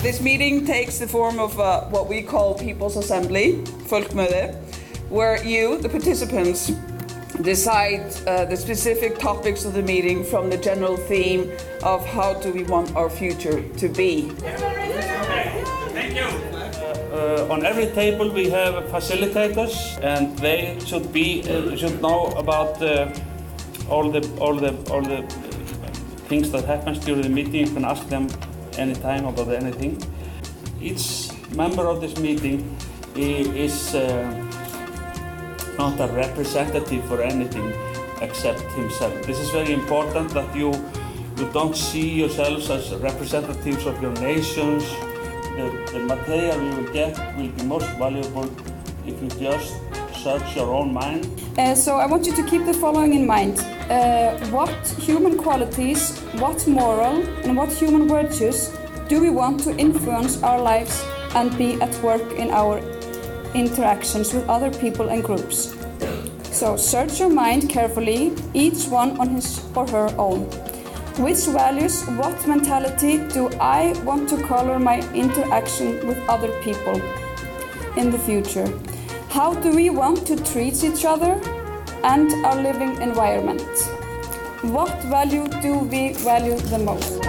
This meeting takes the form of what we call People's Assembly, Folkmøde, where you, the participants, decide the specific topics of the meeting from the general theme of how do we want our future to be. Thank you. On every table we have facilitators, and they should know about all the things that happens during the meeting. You can ask them anytime about anything. Each member of this meeting is not a representative for anything except himself. This is very important that you don't see yourselves as representatives of your nations. The material you will get will be most valuable if you just search your own mind. So I want you to keep the following in mind. What human qualities, what moral and what human virtues do we want to influence our lives and be at work in our interactions with other people and groups? So search your mind carefully, each one on his or her own. Which values, what mentality do I want to color my interaction with other people in the future? How do we want to treat each other and our living environment? What value do we value the most?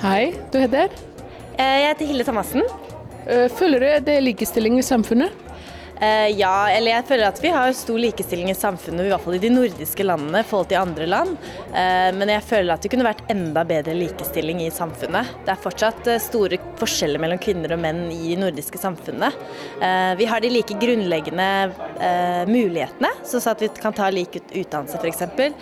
Hei, du heter? Jeg heter Hilde Thomassen. Føler du det er likestilling i samfunnet? Ja, eller jeg føler at vi har stor likestilling i samfunnet, i hvert fall i de nordiske landene, i forhold til andre land. Men jeg føler at det kunne vært enda bedre likestilling i samfunnet. Det er fortsatt store forskjeller mellom kvinner og menn i de nordiske samfunnene. Vi har de like grunnleggende mulighetene, sånn at vi kan ta lik utdannelse for eksempel.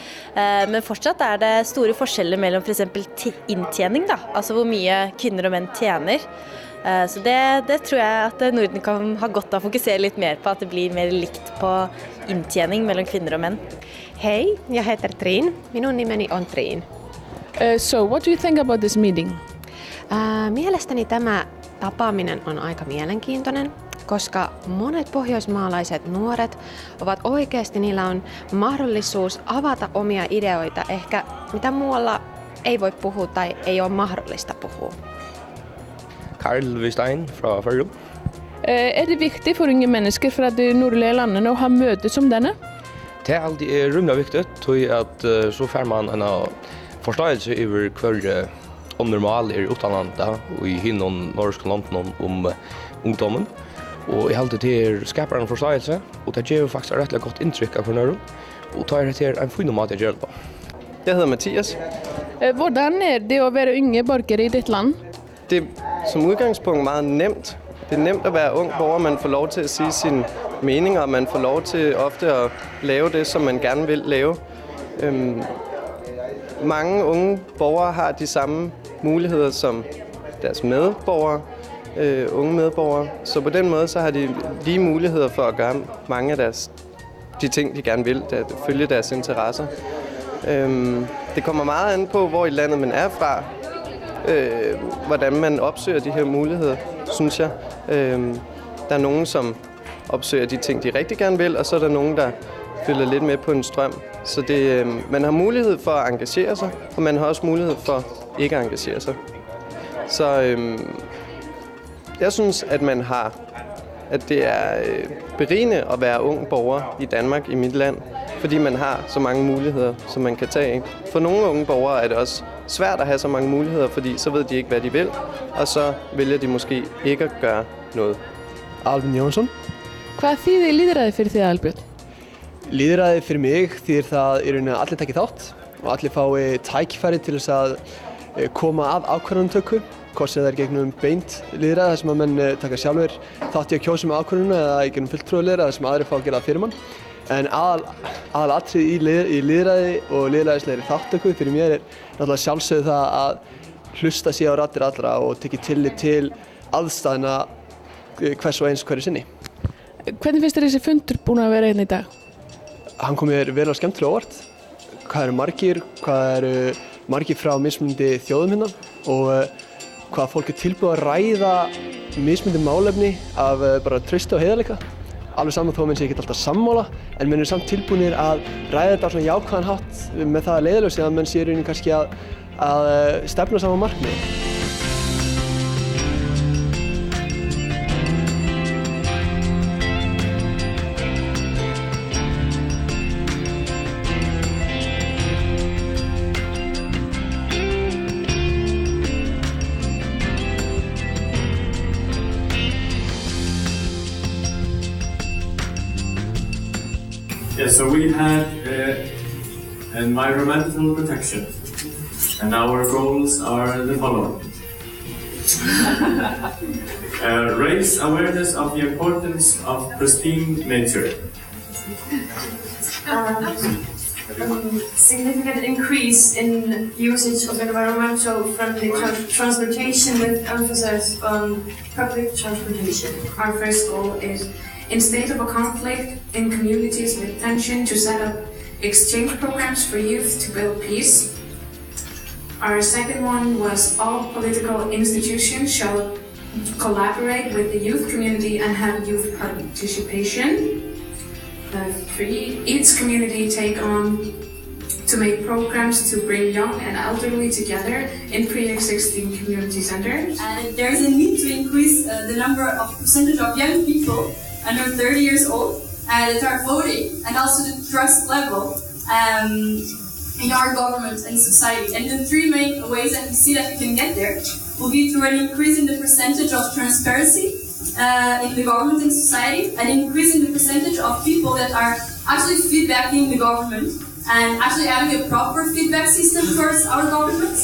Men fortsatt er det store forskjeller mellom for eksempel inntjening, da, altså hvor mye kvinner og menn tjener. Så det tror jeg at Norden kan ha godt av å fokusere litt mer på, at det blir mer likt på inntjening mellom kvinner og menn. Hei, jeg heter Trin. Minun nimeni on Trin. So what do you think about this meeting? Mielestäni tämä tapaaminen on aika mielenkiintoinen, koska monet pohjoismaalaiset nuoret ovat oikeasti, niillä on mahdollisuus avata omia ideoita, ehkä mitä muualla ei voi puhua tai ei ole mahdollista puhua. Karl Wistein fra Førjul. Det viktigt för unga människor för att de nordliga landene ha möte som denne? Det är alltid rymligt viktigt, tror att så får man en förståelse över hur normal utanlanda och i hinnon norska landen om ungdomen. Och i allt det skapar en förståelse och det ger faktiskt ett rätt gott intryck av förnören och tar det till en fin mat att göra på. Jag heter Mathias. Hvordan är det att vara unge borgare i ditt land? Det er som udgangspunkt meget nemt. Det er nemt at være ung borger, man får lov til at sige sine meninger, og man får lov til ofte at lave det, som man gerne vil lave. Mange unge borgere har de samme muligheder som deres medborgere, unge medborgere. Så på den måde så har de lige muligheder for at gøre mange af de ting, de gerne vil, at følge deres interesser. Det kommer meget an på, hvor i landet man er fra. Hvordan man opsøger de her muligheder, synes jeg. Der er nogen, som opsøger de ting, de rigtig gerne vil, og så er der nogen, der følger lidt med på en strøm. Så man har mulighed for at engagere sig, og man har også mulighed for ikke at engagere sig. Så jeg synes, at det er berigende at være ung borger i Danmark, i mit land, fordi man har så mange muligheder, som man kan tage af. For nogle unge borgere er det også svært at have så mange muligheder, fordi så ved de ikke, hvad de vil, og så vælger de måske ikke at gøre noget. Albin Jónsson. Hvað þýðir lýðræði fyrir þig, Albjörn? Lýðræði fyrir mig þýðir það í rauninni að allir taki þátt og allir fái tækifæri til þess að koma að ákvörðunartöku, hvort sem það er gegnum beint lýðræði þar sem að menn taka sjálfur þátt í að kjósa með ákvörðununa eða í gegnum fulltrúalýðræði þar sem aðrir fá að gera það fyrir mann. En aðalatriði í lýðræði og lýðræðislegri þáttöku fyrir mér er náttúrulega sjálfsögðu það að hlusta sig á raddir allra og tekið tillit til aðstæðna hvers og eins hverju sinni. Hvernig finnst þér þessi fundur búin að vera hérna í dag? Hann kom mér vel á skemmtilega óvart. Hvað eru margir, hvað eru margir frá mismunandi þjóðum hérna og hvað fólk tilbúið að ræða mismunandi málefni af bara trausti og heiðarleika. Alveg saman þó að menn sé ekki alltaf sammála, en menn eru samt tilbúinir að ræða þetta á svona jákvæðan hátt með það að leiðarljósi að menn sé í rauninni kannski að stefna saman markmiði. Yeah, so we had environmental protection, and our goals are the following. Raise awareness of the importance of pristine nature. Significant increase in usage of environmental friendly transportation with emphasis on public transportation. Our first goal is, in state of a conflict in communities with tension, to set up exchange programs for youth to build peace. Our second one was, all political institutions shall collaborate with the youth community and have youth participation. 3, each community take on to make programs to bring young and elderly together in pre-existing community centers. And there is a need to increase the percentage of young people under 30 years old that are voting, and also the trust level in our government and society. And the 3 main ways that we see that we can get there will be through an increase in the percentage of transparency in the government and society, an increase in the percentage of people that are actually feedbacking the government and actually having a proper feedback system towards our government.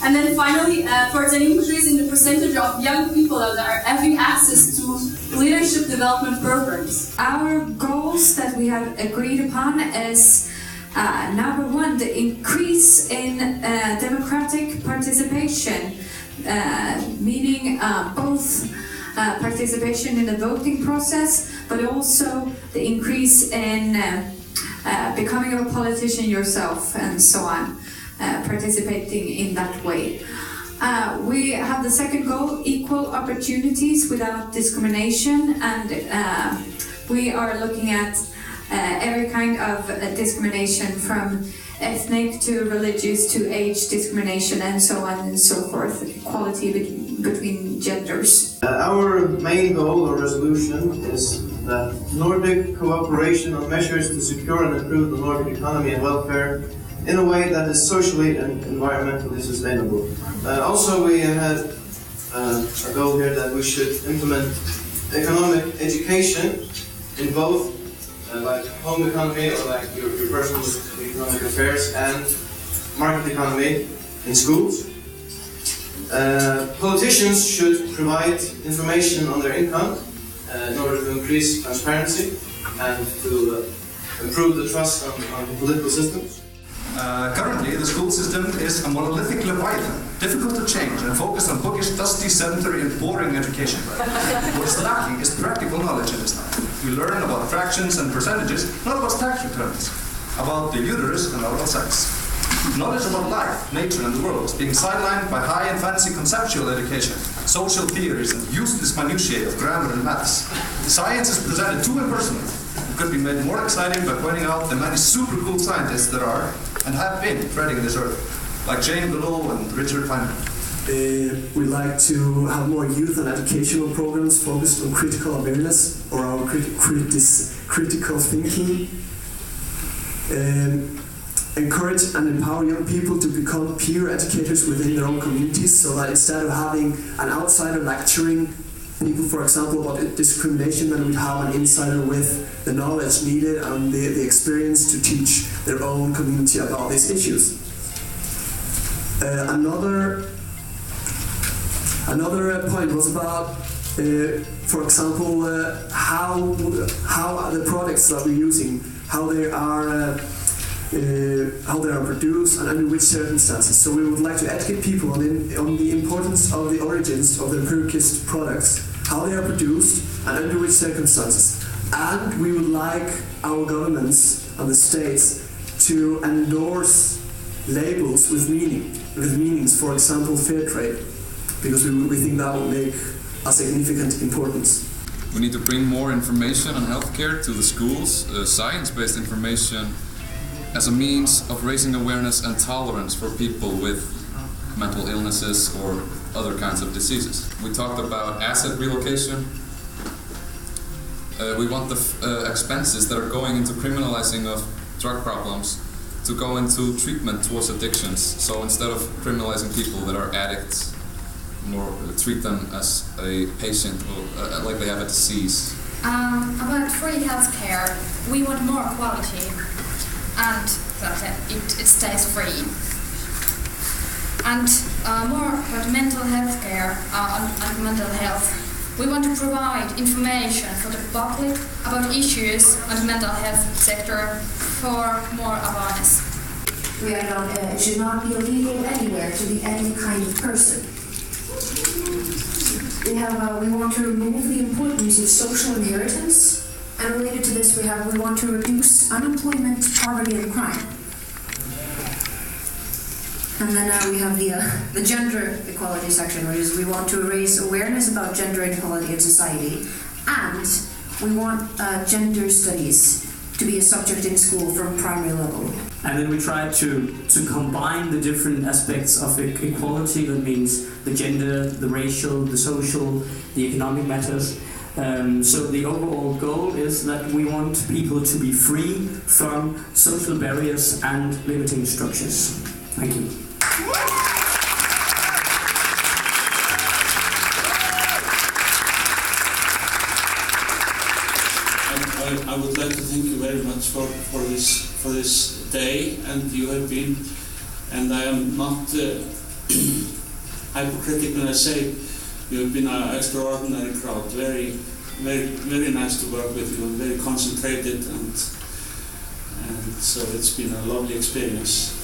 And then finally, towards an increase in the percentage of young people that are having access to leadership development programs. Our goals that we have agreed upon is number 1, the increase in democratic participation, meaning both participation in the voting process, but also the increase in becoming a politician yourself and so on. Participating in that way. We have the second goal, equal opportunities without discrimination, and we are looking at every kind of discrimination, from ethnic to religious to age discrimination and so on and so forth, equality between genders. Our main goal or resolution is that Nordic cooperation on measures to secure and improve the Nordic economy and welfare in a way that is socially and environmentally sustainable. Also, we had a goal here that we should implement economic education in both like home economy or like your personal economic affairs and market economy in schools. Politicians should provide information on their income in order to increase transparency and to improve the trust on political systems. Currently, the school system is a monolithic leviathan, difficult to change and focused on bookish, dusty, sedentary and boring education. What is lacking is practical knowledge in this time. We learn about fractions and percentages, not about tax returns, about the uterus and about sex. Knowledge about life, nature and the world is being sidelined by high and fancy conceptual education, social theories and useless minutiae of grammar and maths. Science is presented too impersonally. It could be made more exciting by pointing out the many super cool scientists there are and have been treading this earth, like Jane Goodall and Richard Feynman. We like to have more youth and educational programs focused on critical awareness or our critical thinking. Encourage and empower young people to become peer educators within their own communities, so that instead of having an outsider lecturing people, for example, about discrimination, then we have an insider with the knowledge needed and the experience to teach their own community about these issues. Another point was about, for example, how the products that we're using, how they are produced and under which circumstances. So we would like to educate people on the importance of the origins of the purchased products, how they are produced and under which circumstances. And we would like our governments and the states to endorse labels with meanings, for example, fair trade, because we think that will make a significant importance. We need to bring more information on healthcare to the schools, science-based information, as a means of raising awareness and tolerance for people with mental illnesses or other kinds of diseases. We talked about asset relocation. We want the expenses that are going into criminalizing of drug problems to go into treatment towards addictions. So instead of criminalizing people that are addicts, more treat them as a patient or like they have a disease. About free healthcare, we want more quality and that it stays free. And more about mental health care and mental health. We want to provide information for the public about issues on the mental health sector for more awareness. It should not be illegal anywhere to be any kind of person. We want to remove the importance of social inheritance, and related to this we want to reduce unemployment, poverty and crime. And then we have the gender equality section, which is we want to raise awareness about gender equality in society, and we want gender studies to be a subject in school from primary level. And then we try to combine the different aspects of equality, that means the gender, the racial, the social, the economic matters. So the overall goal is that we want people to be free from social barriers and limiting structures. Thank you. I would like to thank you very much for this day, and you have been, and I am not hypocritical when I say you have been an extraordinary crowd. Very, very, very nice to work with you, and very concentrated, and so it's been a lovely experience.